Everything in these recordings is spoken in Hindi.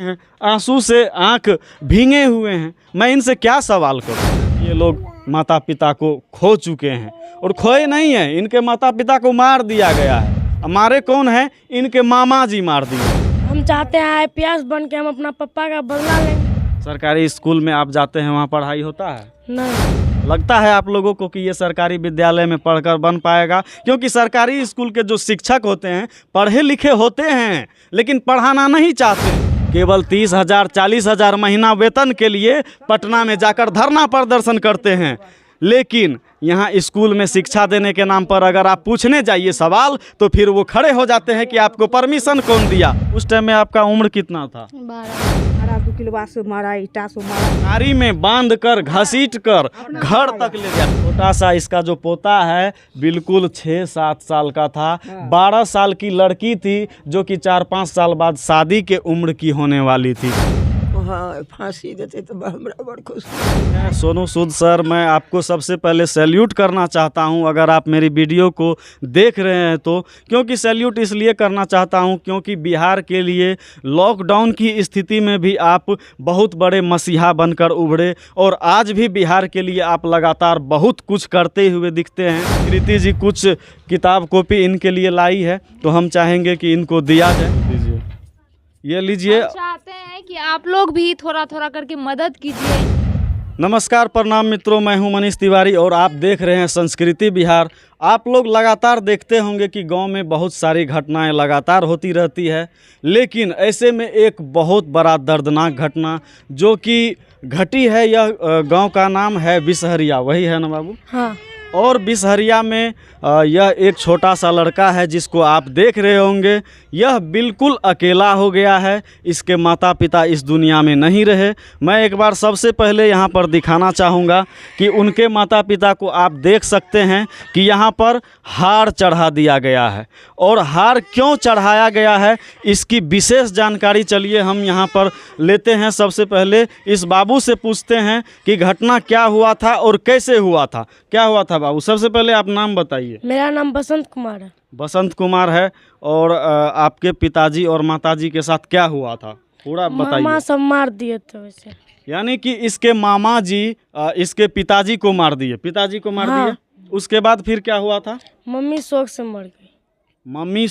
हैं, आंसू से आंख भीगे हुए हैं। मैं इनसे क्या सवाल करूं? ये लोग माता पिता को खो चुके हैं और खोए नहीं हैं, इनके माता पिता को मार दिया गया है। हमारे कौन है? इनके मामा जी मार दिए। हम चाहते हैं आईपीएस बन के हम अपना पापा का बदला लेंगे। सरकारी स्कूल में आप जाते हैं, वहाँ पढ़ाई होता है? नहीं। लगता है आप लोगों को कि ये सरकारी विद्यालय में पढ़कर बन पाएगा? क्योंकि सरकारी स्कूल के जो शिक्षक होते हैं पढ़े लिखे होते हैं लेकिन पढ़ाना नहीं चाहते। केवल 30,000 40,000 महीना वेतन के लिए पटना में जाकर धरना प्रदर्शन करते हैं। लेकिन यहाँ स्कूल में शिक्षा देने के नाम पर अगर आप पूछने जाइए सवाल तो फिर वो खड़े हो जाते हैं कि आपको परमिशन कौन दिया। उस टाइम में आपका उम्र कितना था? 12। 2 किलो से मारा, ईटा से मारा, नारी में बांध कर घसीट कर घर तक ले गया। छोटा सा इसका जो पोता है बिल्कुल 6-7 साल का था। 12 साल की लड़की थी जो कि 4-5 साल बाद शादी के उम्र की होने वाली थी। हाँ, फांसी देते तो बराबर खुश। सोनू सूद सर, मैं आपको सबसे पहले सैल्यूट करना चाहता हूं अगर आप मेरी वीडियो को देख रहे हैं तो। क्योंकि सैल्यूट इसलिए करना चाहता हूं क्योंकि बिहार के लिए लॉकडाउन की स्थिति में भी आप बहुत बड़े मसीहा बनकर उभरे और आज भी बिहार के लिए आप लगातार बहुत कुछ करते हुए दिखते हैं। कृति जी कुछ किताब कॉपी इनके लिए लाई है तो हम चाहेंगे कि इनको दिया जाए। दीजिए, ये लीजिए। चाहते हैं कि आप लोग भी थोड़ा थोड़ा करके मदद कीजिए। नमस्कार, प्रणाम मित्रों, मैं हूं मनीष तिवारी और आप देख रहे हैं संस्कृति बिहार। आप लोग लगातार देखते होंगे कि गांव में बहुत सारी घटनाएं लगातार होती रहती है, लेकिन ऐसे में एक बहुत बड़ा दर्दनाक घटना जो कि घटी है, यह गांव का नाम है बिसहरिया। वही है ना बाबू? हाँ। और बिसहरिया में यह एक छोटा सा लड़का है जिसको आप देख रहे होंगे। यह बिल्कुल अकेला हो गया है, इसके माता पिता इस दुनिया में नहीं रहे। मैं एक बार सबसे पहले यहाँ पर दिखाना चाहूँगा कि उनके माता पिता को आप देख सकते हैं कि यहाँ पर हार चढ़ा दिया गया है। और हार क्यों चढ़ाया गया है इसकी विशेष जानकारी चलिए हम यहाँ पर लेते हैं। सबसे पहले इस बाबू से पूछते हैं कि घटना क्या हुआ था और कैसे हुआ था। क्या हुआ था बाबू? सबसे पहले आप नाम बताइए। मेरा नाम बसंत कुमार है। बसंत कुमार है। और आपके पिताजी और माताजी के साथ क्या हुआ था पूरा बताइए। मामा सब मार दिए थे वैसे। यानी कि इसके मामा जी इसके पिताजी को मार दिए। पिताजी को मार हाँ। दिए। उसके बाद फिर क्या हुआ था? मम्मी शौक से मर गई। मम्मी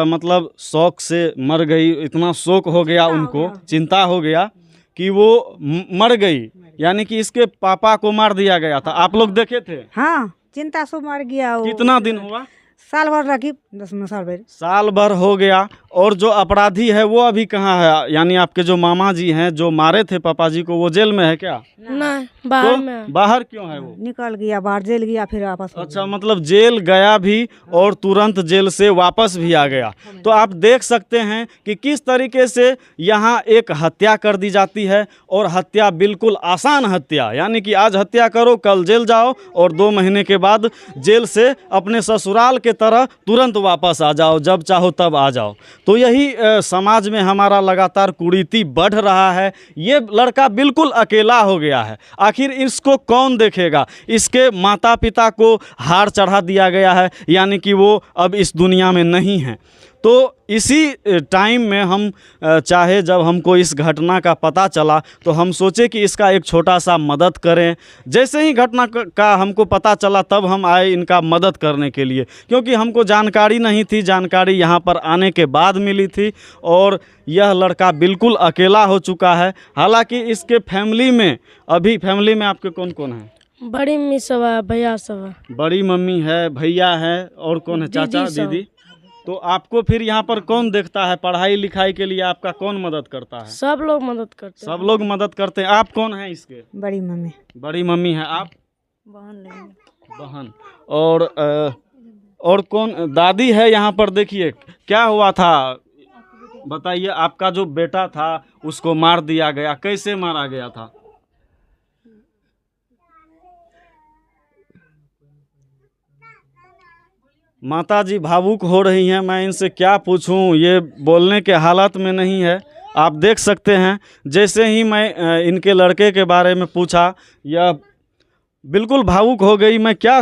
मतलब शौक से मर गई। इतना शौक हो गया उनको, चिंता हो गया कि वो मर गई। यानी कि इसके पापा को मार दिया गया था। आप लोग देखे थे? हाँ, चिंता से मर गया वो। कितना दिन हुआ? साल भर रखी, 10 साल भर। साल भर हो गया। और जो अपराधी है वो अभी कहाँ है? यानी आपके जो मामा जी हैं जो मारे थे पापा जी को, वो जेल में है क्या? नहीं, बाहर तो में है। बाहर क्यों है वो? निकल गया बाहर, जेल गया फिर वापस। अच्छा, मतलब जेल गया भी और तुरंत जेल से वापस भी आ गया। तो आप देख सकते हैं कि किस तरीके से यहाँ एक हत्या कर दी जाती है। और हत्या बिल्कुल आसान हत्या, यानी कि आज हत्या करो कल जेल जाओ और 2 महीने के बाद जेल से अपने ससुराल के तरह तुरंत वापस आ जाओ, जब चाहो तब आ जाओ। तो यही समाज में हमारा लगातार कुरीति बढ़ रहा है। ये लड़का बिल्कुल अकेला हो गया है। आखिर इसको कौन देखेगा? इसके माता पिता को हार चढ़ा दिया गया है, यानी कि वो अब इस दुनिया में नहीं हैं। तो इसी टाइम में हम चाहे जब हमको इस घटना का पता चला तो हम सोचे कि इसका एक छोटा सा मदद करें। जैसे ही घटना का हमको पता चला तब हम आए इनका मदद करने के लिए, क्योंकि हमको जानकारी नहीं थी। जानकारी यहाँ पर आने के बाद मिली थी। और यह लड़का बिल्कुल अकेला हो चुका है। हालांकि इसके फैमिली में आपके कौन कौन हैं? बड़ी मम्मी सब है, भैया सब है। बड़ी मम्मी है, भैया है, और कौन है? चाचा, दीदी। तो आपको फिर यहाँ पर कौन देखता है? पढ़ाई लिखाई के लिए आपका कौन मदद करता है? सब लोग मदद करते हैं। सब लोग मदद करते हैं। आप कौन हैं इसके? बड़ी मम्मी। बड़ी मम्मी है। आप? बहन। और कौन? दादी है यहाँ पर। देखिए क्या हुआ था बताइए। आपका जो बेटा था उसको मार दिया गया, कैसे मारा गया था? माताजी भावुक हो रही हैं। मैं इनसे क्या पूछूं, ये बोलने के हालत में नहीं है। आप देख सकते हैं जैसे ही मैं इनके लड़के के बारे में पूछा, यह बिल्कुल भावुक हो गई। मैं क्या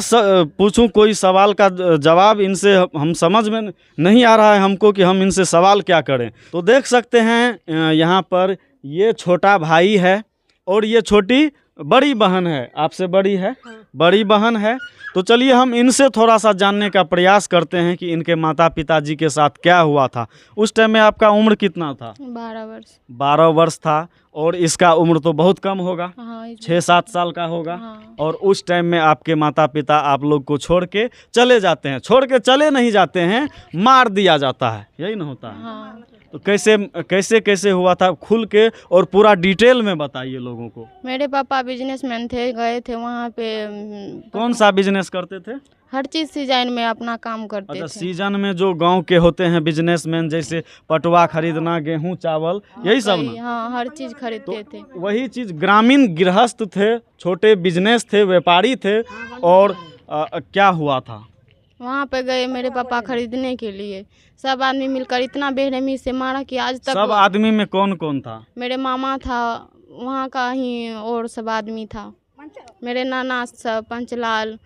पूछूं, कोई सवाल का जवाब इनसे हम समझ में नहीं आ रहा है हमको कि हम इनसे सवाल क्या करें। तो देख सकते हैं यहाँ पर ये छोटा भाई है और ये छोटी बड़ी बहन है, आपसे बड़ी है, बड़ी बहन है। तो चलिए हम इनसे थोड़ा सा जानने का प्रयास करते हैं कि इनके माता पिताजी के साथ क्या हुआ था। उस टाइम में आपका उम्र कितना था? 12 वर्ष। 12 वर्ष था। और इसका उम्र तो बहुत कम होगा, हाँ, 6-7 साल का होगा। हाँ। और उस टाइम में आपके माता पिता आप लोग को छोड़ के चले जाते हैं। छोड़ के चले नहीं जाते हैं, मार दिया जाता है, यही ना होता है? हाँ। तो कैसे हुआ था, खुल के और पूरा डिटेल में बताइए लोगों को। मेरे पापा बिजनेसमैन थे, गए थे वहाँ पे। कौन सा बिजनेस करते थे? हर चीज़ सीजन में अपना काम करते अच्छा, थे। सीजन में जो गांव के होते हैं बिजनेसमैन, जैसे पटवा खरीदना, गेहूं चावल, यही सब ना? हाँ, हर चीज़ खरीदते थे। वही चीज़, ग्रामीण गृहस्थ थे, छोटे बिजनेस थे, व्यापारी थे। और क्या हुआ था? वहाँ पे गए मेरे पापा खरीदने के लिए, सब आदमी मिलकर इतना बेरहमी से मारा कि आज तक। सब आदमी में कौन कौन था? मेरे मामा था वहाँ का ही, और सब आदमी था। मेरे नाना सब, पंचलाल।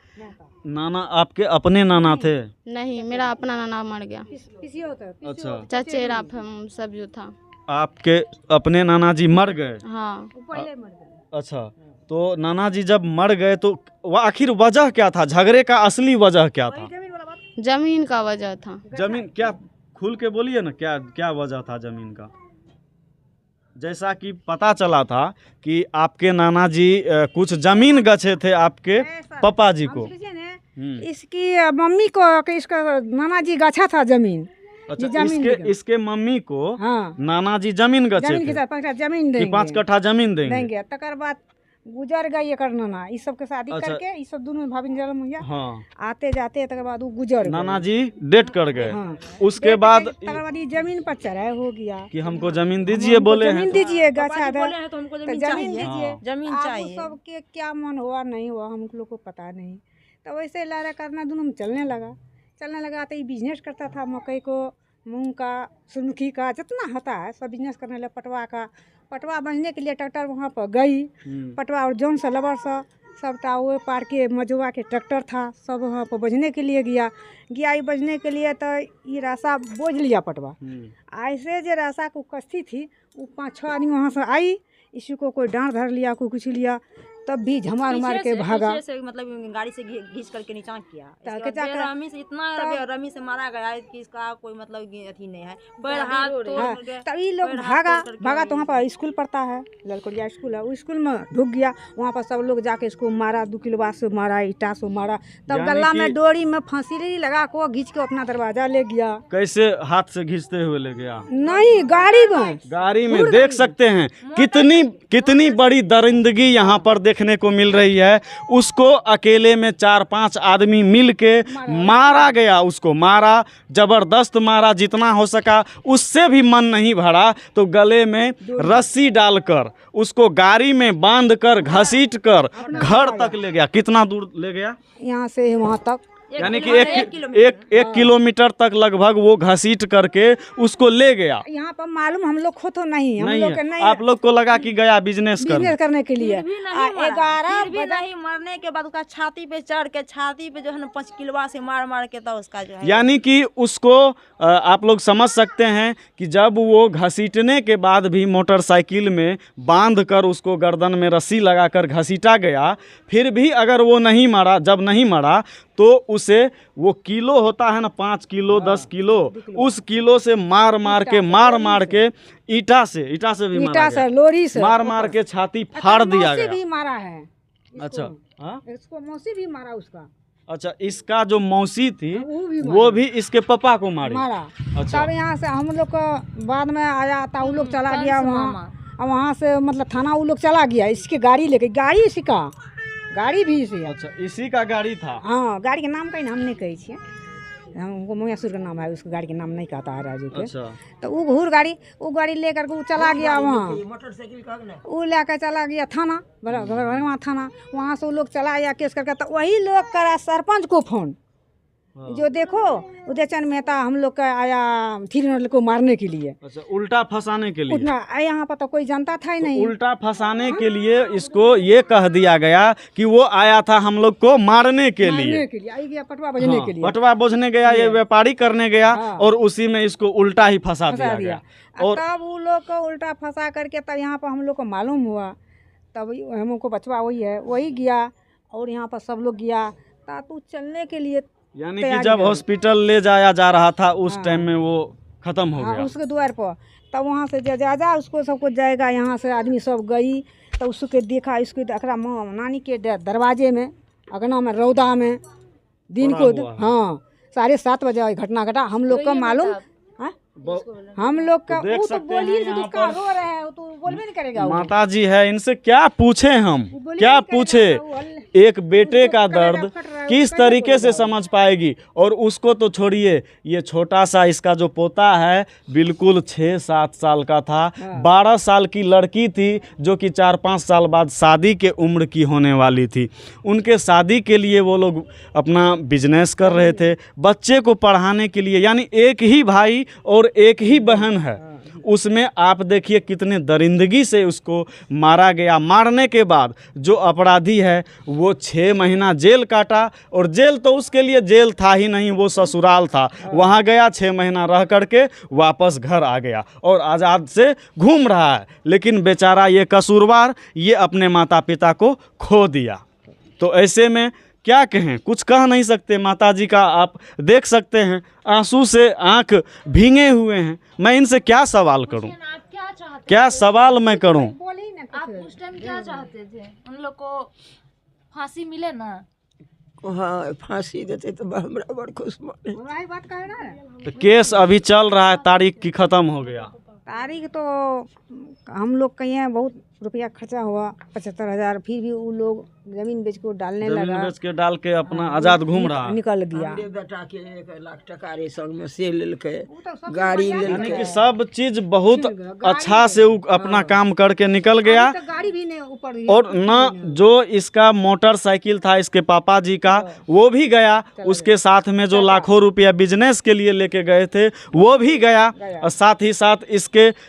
नाना आपके अपने नाना थे? नहीं, मेरा अपना नाना मर गया। अच्छा, चचेरा सब जो था। आपके अपने नाना जी मर गए? हाँ। अच्छा, तो नाना जी जब मर गए तो आखिर वजह क्या था? झगड़े का असली वजह क्या था? जमीन का वजह था। जमीन क्या? खुल के बोलिए ना, क्या क्या वजह था जमीन का? जैसा कि पता चला था कि आपके नाना जी कुछ जमीन गछे थे आपके पापा जी को। इसकी मम्मी को, इसका नाना जी गछा था जमीन। अच्छा, इसके मम्मी को हाँ, नाना जी जमीन गछे थे, 5 कट्ठा जमीन देंगे, 5 कट्ठा जमीन देंगे। तकर बाद गुजर गई एकर नाना, इस सब के शादी अच्छा। करके, इस सब दोनों भाभी जन्म हुआ। हाँ, आते जाते तकर बाद वो गुजर नाना जी डेट कर गए। हाँ। उसके बाद तकर बाद ये जमीन पर चढ़ाई हो गया कि हमको जमीन दीजिए, बोले हैं। जमीन दीजिए, गछा था तो हमको तो जमीन दीजिए। हाँ। जमीन अब चाहिए। सबके क्या मन हुआ नहीं हुआ हम लोग को पता नहीं। तो वैसे लारा करना दोनों में चलने लगा। तो ये बिजनेस करता था, मकई को, मूंग का, सूरजमुखी का, जितना होता है सब बिजनेस करने लगा। पटवा बनने के लिए ट्रैक्टर वहाँ पर गई, पटवा और जौन सा लबर सा सबटा वो पार के मजुआ के ट्रैक्टर था, सब वहाँ पर बजने के लिए गया ये बजने के लिए। तो ये रास्ता बोझ लिया पटवा। ऐसे जो रास्ता को कस्ती थी, वो 5-6 आदमी वहाँ से आई, इसी को कोई डांट धर लिया, कोई कुछ लिया, तब भी झमार मार के भागा। मतलब गाड़ी से घींच करके नीचा किया। रमी से इतना रमी से मारा गया है कि इसका कोई मतलब अथी नहीं है। पैर हाथ तोड़ के तभी लोग भागा। तो वहाँ पर स्कूल पढ़ता है, ललकोरिया स्कूल है, उस स्कूल में ढुक गया। वहाँ पर सब लोग जाके इसको मारा, 2 किलो से मारा, ईटा से मारा। तब गला में डोरी में फांसी लगा को घींच के अपना दरवाजा ले गया। कैसे हाथ से घींचते हुए ले गया? नहीं, गाड़ी में देख सकते हैं कितनी बड़ी दरिंदगी यहाँ पर देखने को मिल रही है। उसको अकेले में 4-5 आदमी मिल के मारा गया। उसको मारा, जबरदस्त मारा, जितना हो सका। उससे भी मन नहीं भरा तो गले में रस्सी डालकर उसको गाड़ी में बांधकर घसीट कर घर तक ले गया। कितना दूर ले गया? यहाँ से वहाँ तक, यानी कि एक किलोमीटर तक लगभग वो घसीट करके उसको ले गया। यहाँ पर मालूम हम लोग को तो नहीं, हम लोग है। आप लोग को लगा कि गया बिजनेस करने के लिए। 11 बजे मरने के बाद उसका छाती पे चढ़ के, छाती पे जो है ना 5 किलो से मार के, तो उसका जो है, यानी कि उसको आप लोग समझ सकते हैं कि जब वो घसीटने के बाद भी मोटरसाइकिल में बांध कर उसको गर्दन में रस्सी लगाकर घसीटा गया, फिर भी अगर वो नहीं मरा, जब नहीं मरा तो उसे वो किलो होता है ना, 5 किलो 10 किलो, उस किलो से मार मार के ईटा से भी मारा गया। लोरी से मार के छाती फाड़ दिया गया। भी मारा है। अच्छा, इसको मौसी भी मारा उसका। अच्छा, इसका जो मौसी थी वो भी इसके पापा को मारा। अच्छा, तब यहाँ से हम लोग को बाद में आया था, वो लोग चला गया वहाँ, और वहाँ से मतलब थाना वो लोग चला गया, इसकी गाड़ी लेके। गाड़ी इसी का, गाड़ी भी इसी। अच्छा, इसी का गाड़ी था? हाँ, गाड़ी के नाम कहीं हम नहीं कही छे, हमको मैसूर का नाम है, उसको गाड़ी के नाम नहीं कहता है राजू के। अच्छा, तो वो गाड़ी लेकर के वो चला गया वहाँ, वो लेकर चला गया थाना, भरवा थाना। वहाँ से वो लोग चला गया केस करके। तो वही लोग करा सरपंच को फोन, जो देखो उदयचंद मेहता हम लोग का आया थी को मारने के लिए। अच्छा, उल्टा फंसाने के लिए। उतना यहाँ पर तो कोई जानता था ही तो नहीं। उल्टा फंसाने के लिए इसको ये कह दिया गया कि वो आया था हम लोग को मारने के लिए। आई गया पटवा बजने के लिए। पटवा बोझने गया, ये व्यापारी करने गया हाँ। और उसी में इसको उल्टा ही फंसा दिया गया। और तब वो लोग को उल्टा फंसा करके तब यहाँ पर हम लोग को मालूम हुआ, तब हमको बचवा वही गया और यहाँ पर सब लोग गया तातू चलने के लिए। यानी कि जब हॉस्पिटल ले जाया जा रहा था उस टाइम में वो खत्म हो गया। उसके द्वार पर तब वहाँ से जा उसको सबको जाएगा, यहाँ से आदमी सब गई तो उसके देखा, इसको अकरा नानी के दरवाजे में अगना में रौदा में दिन को। हाँ 7:30 बजे घटना घटा। हम लोग का मालूम, हम लोग का वो तो बोलिए जिसका रो रहे हैं तो बोलबे नहीं करेगा। माता जी है, इनसे क्या पूछे हम, क्या पूछे। एक बेटे का दर्द किस तरीके से समझ पाएगी। और उसको तो छोड़िए, ये छोटा सा इसका जो पोता है बिल्कुल 6-7 साल का था। 12 साल की लड़की थी जो कि 4-5 साल बाद शादी के उम्र की होने वाली थी। उनके शादी के लिए वो लोग अपना बिजनेस कर रहे थे, बच्चे को पढ़ाने के लिए। यानी एक ही भाई और एक ही बहन है, उसमें आप देखिए कितने दरिंदगी से उसको मारा गया। मारने के बाद जो अपराधी है वो 6 महीना जेल काटा, और जेल तो उसके लिए जेल था ही नहीं, वो ससुराल था। वहाँ गया, 6 महीना रह करके वापस घर आ गया और आज़ाद से घूम रहा है। लेकिन बेचारा ये कसूरवार, ये अपने माता पिता को खो दिया। तो ऐसे में क्या कहें, कुछ कह नहीं सकते। माता जी का आप देख सकते हैं आंसू से आंख भीगे हुए हैं। मैं इनसे क्या सवाल करूं, क्या सवाल मैं करूं। आप उस टाइम क्या चाहते थे? उन लोग को फांसी मिले ना? हाँ फांसी देते तो हमरा बड़ खुश माने। तो केस अभी चल रहा है, तारीख की खत्म हो गया। तारीख तो हम लोग कहीं बहुत रुपया खर्चा हुआ 75,000, फिर भी वो लोग जमीन बेच को डालने लगा। जमीन बेच के डाल के अपना आज़ाद घूम रहा है। निकल गया। हमरे बेटा के 1 लाख टका रे संग में से लेलके, गाड़ी यानी लेलके। कि सब चीज बहुत अच्छा से वो अपना काम करके निकल गया। तो गाड़ी भी नहीं ऊपर, और न जो इसका मोटरसाइकिल था इसके पापा जी का, वो भी गया। उसके साथ में जो लाखों रुपया बिजनेस के लिए लेके गए थे वो भी गया। और साथ ही साथ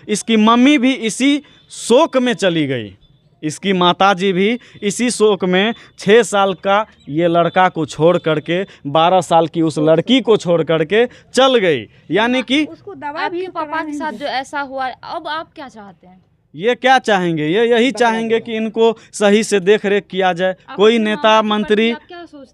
इसकी मम्मी भी इसी शोक में चली गई। इसकी माताजी भी इसी शोक में 6 साल का ये लड़का को छोड़ करके 12 साल की उस लड़की को छोड़ करके चल गई। यानी कि उसको दवा आपके पापा के साथ जो ऐसा हुआ, अब आप क्या चाहते हैं? ये क्या चाहेंगे, ये यही चाहेंगे कि इनको सही से देख रेख किया जाए। कोई नेता मंत्री,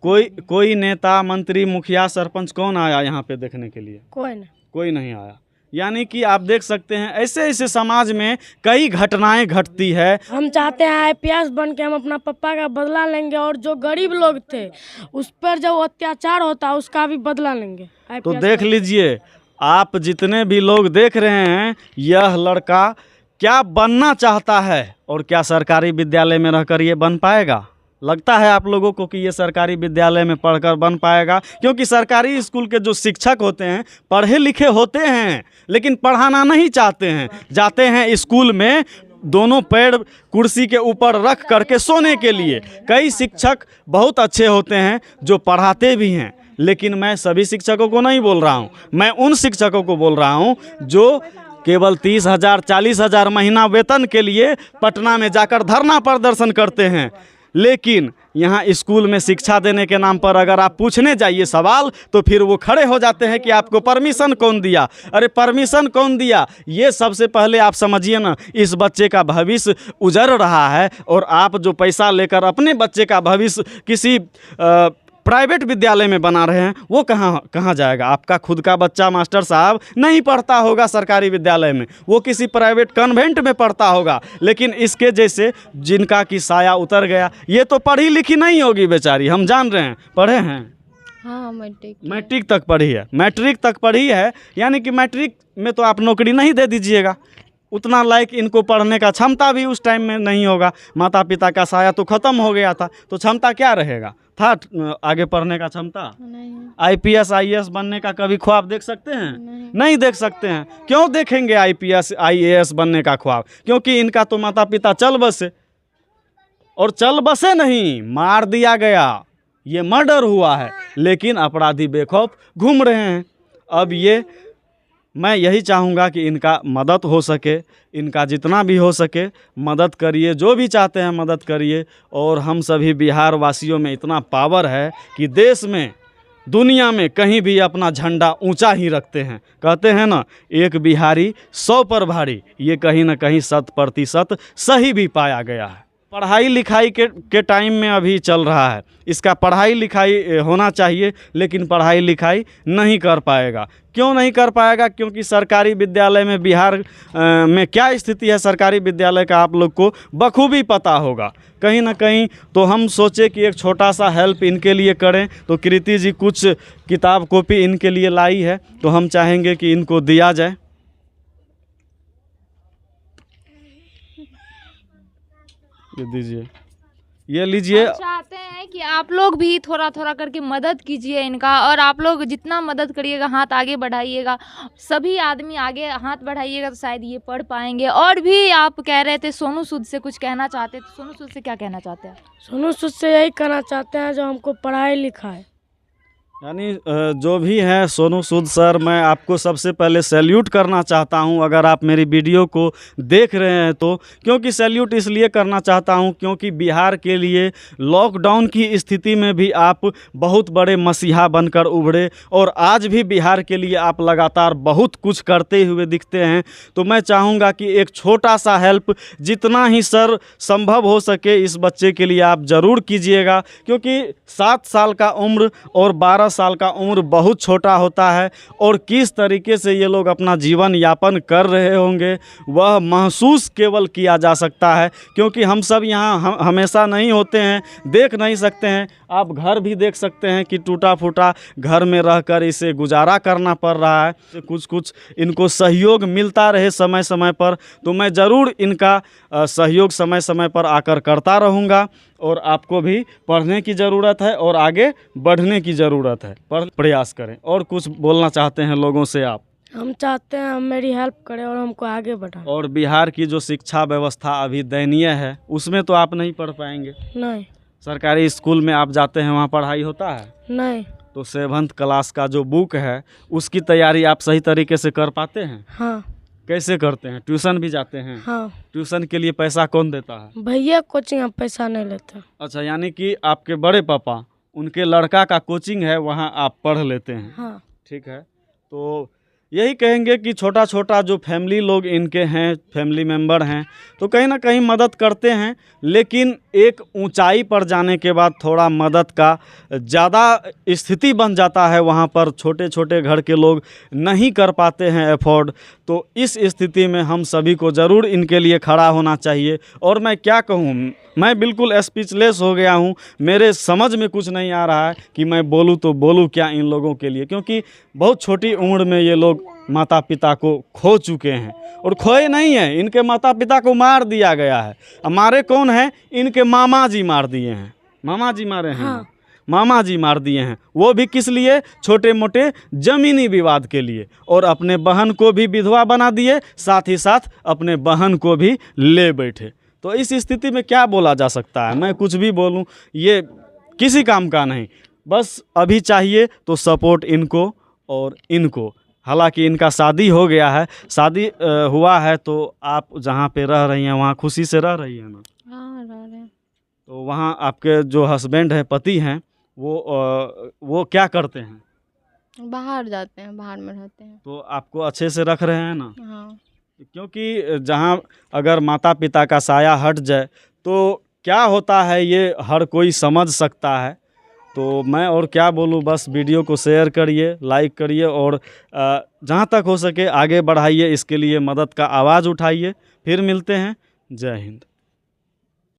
कोई नेता मंत्री मुखिया सरपंच कौन आया यहाँ पे देखने के लिए? कोई नहीं आया। यानी कि आप देख सकते हैं ऐसे ऐसे समाज में कई घटनाएं घटती है। हम चाहते हैं आईपीएस बन के हम अपना पापा का बदला लेंगे, और जो गरीब लोग थे उस पर जो अत्याचार होता है उसका भी बदला लेंगे। तो देख लीजिए, आप जितने भी लोग देख रहे हैं, यह लड़का क्या बनना चाहता है और क्या सरकारी विद्यालय में रहकर ये बन पाएगा? लगता है आप लोगों को कि ये सरकारी विद्यालय में पढ़कर बन पाएगा? क्योंकि सरकारी स्कूल के जो शिक्षक होते हैं पढ़े लिखे होते हैं लेकिन पढ़ाना नहीं चाहते हैं। जाते हैं स्कूल में दोनों पैर कुर्सी के ऊपर रख करके सोने के लिए। कई शिक्षक बहुत अच्छे होते हैं जो पढ़ाते भी हैं, लेकिन मैं सभी शिक्षकों को नहीं बोल रहा हूँ। मैं उन शिक्षकों को बोल रहा हूँ जो केवल 30,000 40,000 महीना वेतन के लिए पटना में जाकर धरना प्रदर्शन करते हैं। लेकिन यहाँ स्कूल में शिक्षा देने के नाम पर अगर आप पूछने जाइए सवाल, तो फिर वो खड़े हो जाते हैं कि आपको परमिशन कौन दिया। अरे परमिशन कौन दिया, ये सबसे पहले आप समझिए ना। इस बच्चे का भविष्य उजड़ रहा है और आप जो पैसा लेकर अपने बच्चे का भविष्य किसी प्राइवेट विद्यालय में बना रहे हैं, वो कहाँ जाएगा? आपका खुद का बच्चा मास्टर साहब नहीं पढ़ता होगा सरकारी विद्यालय में, वो किसी प्राइवेट कन्वेंट में पढ़ता होगा। लेकिन इसके जैसे जिनका कि साया उतर गया, ये तो पढ़ी लिखी नहीं होगी बेचारी, हम जान रहे हैं। पढ़े हैं? हाँ, मैट्रिक तक पढ़ी है। मैट्रिक तक पढ़ी है, यानी कि मैट्रिक में तो आप नौकरी नहीं दे दीजिएगा। उतना लायक इनको पढ़ने का क्षमता भी उस टाइम में नहीं होगा। माता पिता का साया तो ख़त्म हो गया था, तो क्षमता क्या रहेगा? था आगे पढ़ने का क्षमता? आईपीएस आईएएस बनने का कभी ख्वाब देख सकते हैं? नहीं देख सकते हैं। क्यों देखेंगे आईपीएस आईएएस बनने का ख्वाब? क्योंकि इनका तो माता पिता चल बसे, और चल बसे नहीं, मार दिया गया। ये मर्डर हुआ है, लेकिन अपराधी बेखौफ घूम रहे हैं। अब ये मैं यही चाहूँगा कि इनका मदद हो सके, इनका जितना भी हो सके मदद करिए, जो भी चाहते हैं मदद करिए। और हम सभी बिहार वासियों में इतना पावर है कि देश में, दुनिया में कहीं भी अपना झंडा ऊंचा ही रखते हैं। कहते हैं ना, एक बिहारी 100 पर भारी, ये कहीं ना कहीं 100% सही भी पाया गया है। पढ़ाई लिखाई के टाइम में अभी चल रहा है, इसका पढ़ाई लिखाई होना चाहिए, लेकिन पढ़ाई लिखाई नहीं कर पाएगा। क्यों नहीं कर पाएगा? क्योंकि सरकारी विद्यालय में बिहार में क्या स्थिति है सरकारी विद्यालय का आप लोग को बखूबी पता होगा। कहीं ना कहीं तो हम सोचे कि एक छोटा सा हेल्प इनके लिए करें, तो कृति जी कुछ किताब कॉपी इनके लिए लाई है, तो हम चाहेंगे कि इनको दिया जाए। ये दीजिए, ये लीजिए। हम चाहते हैं कि आप लोग भी थोड़ा थोड़ा करके मदद कीजिए इनका, और आप लोग जितना मदद करिएगा, हाथ आगे बढ़ाइएगा, सभी आदमी आगे हाथ बढ़ाइएगा, तो शायद ये पढ़ पाएंगे। और भी आप कह रहे थे सोनू सूद से कुछ कहना चाहते थे, सोनू सूद से क्या कहना चाहते हैं? सोनू सूद से यही कहना चाहते हैं जो हमको पढ़ाई लिखाए। यानी जो भी है सोनू सूद सर, मैं आपको सबसे पहले सैल्यूट करना चाहता हूं अगर आप मेरी वीडियो को देख रहे हैं तो। क्योंकि सैल्यूट इसलिए करना चाहता हूं क्योंकि बिहार के लिए लॉकडाउन की स्थिति में भी आप बहुत बड़े मसीहा बनकर उभरे, और आज भी बिहार के लिए आप लगातार बहुत कुछ करते हुए दिखते हैं। तो मैं चाहूँगा कि एक छोटा सा हेल्प जितना ही सर संभव हो सके इस बच्चे के लिए आप ज़रूर कीजिएगा। क्योंकि 7 साल का उम्र और 12 साल का उम्र बहुत छोटा होता है, और किस तरीके से ये लोग अपना जीवन यापन कर रहे होंगे वह महसूस केवल किया जा सकता है। क्योंकि हम सब यहाँ हमेशा नहीं होते हैं, देख नहीं सकते हैं। आप घर भी देख सकते हैं कि टूटा फूटा घर में रहकर इसे गुजारा करना पड़ रहा है। कुछ इनको सहयोग मिलता रहे समय समय पर, तो मैं ज़रूर इनका सहयोग समय समय पर आकर करता रहूँगा। और आपको भी पढ़ने की ज़रूरत है और आगे बढ़ने की ज़रूरत है, पर प्रयास करें। और कुछ बोलना चाहते हैं लोगों से आप? हम चाहते हैं हम मेरी हेल्प करें और हमको आगे बढ़ाएं। और बिहार की जो शिक्षा व्यवस्था अभी दयनीय है, उसमें तो आप नहीं पढ़ पाएंगे। नहीं। सरकारी स्कूल में आप जाते हैं, वहाँ पढ़ाई होता है? नहीं। तो 7th क्लास का जो बुक है उसकी तैयारी आप सही तरीके से कर पाते हैं? हाँ। कैसे करते हैं? ट्यूशन भी जाते हैं? हाँ। ट्यूशन के लिए पैसा कौन देता है? भैया कोचिंग हम पैसा नहीं लेते। अच्छा, यानी कि आपके बड़े पापा, उनके लड़का का कोचिंग है, वहाँ आप पढ़ लेते हैं? हाँ। ठीक है। तो यही कहेंगे कि छोटा छोटा जो फैमिली लोग इनके हैं, फैमिली मेंबर हैं, तो कहीं ना कहीं मदद करते हैं। लेकिन एक ऊंचाई पर जाने के बाद थोड़ा मदद का ज़्यादा स्थिति बन जाता है, वहाँ पर छोटे छोटे घर के लोग नहीं कर पाते हैं अफोर्ड। तो इस स्थिति में हम सभी को ज़रूर इनके लिए खड़ा होना चाहिए। और मैं क्या कहूँ, मैं बिल्कुल स्पीचलेस हो गया हूँ। मेरे समझ में कुछ नहीं आ रहा है कि मैं बोलूँ तो बोलूँ क्या इन लोगों के लिए, क्योंकि बहुत छोटी उम्र में ये लोग माता पिता को खो चुके हैं। और खोए नहीं हैं, इनके माता पिता को मार दिया गया है। हमारे कौन है? इनके मामा जी मार दिए हैं। मामा जी मारे हैं। हाँ। मामा जी मार दिए हैं। वो भी किस लिए? छोटे मोटे ज़मीनी विवाद के लिए। और अपने बहन को भी विधवा बना दिए, साथ ही साथ अपने बहन को भी ले बैठे। तो इस स्थिति में क्या बोला जा सकता है? मैं कुछ भी बोलूं ये किसी काम का नहीं। बस अभी चाहिए तो सपोर्ट इनको और इनको। हालांकि इनका शादी हो गया है, शादी हुआ है, तो आप जहाँ पे रह रही हैं वहाँ खुशी से रह रही हैं ना? हाँ, रह रहे हैं। तो वहाँ आपके जो हस्बैंड हैं, पति हैं, वो क्या करते हैं? बाहर जाते हैं, बाहर में रहते हैं। तो आपको अच्छे से रख रहे हैं ना? हाँ। क्योंकि जहाँ अगर माता पिता का साया हट जाए तो क्या होता है ये हर कोई समझ सकता है। तो मैं और क्या बोलूँ, बस वीडियो को शेयर करिए, लाइक करिए, और जहाँ तक हो सके आगे बढ़ाइए। इसके लिए मदद का आवाज़ उठाइए। फिर मिलते हैं। जय हिंद।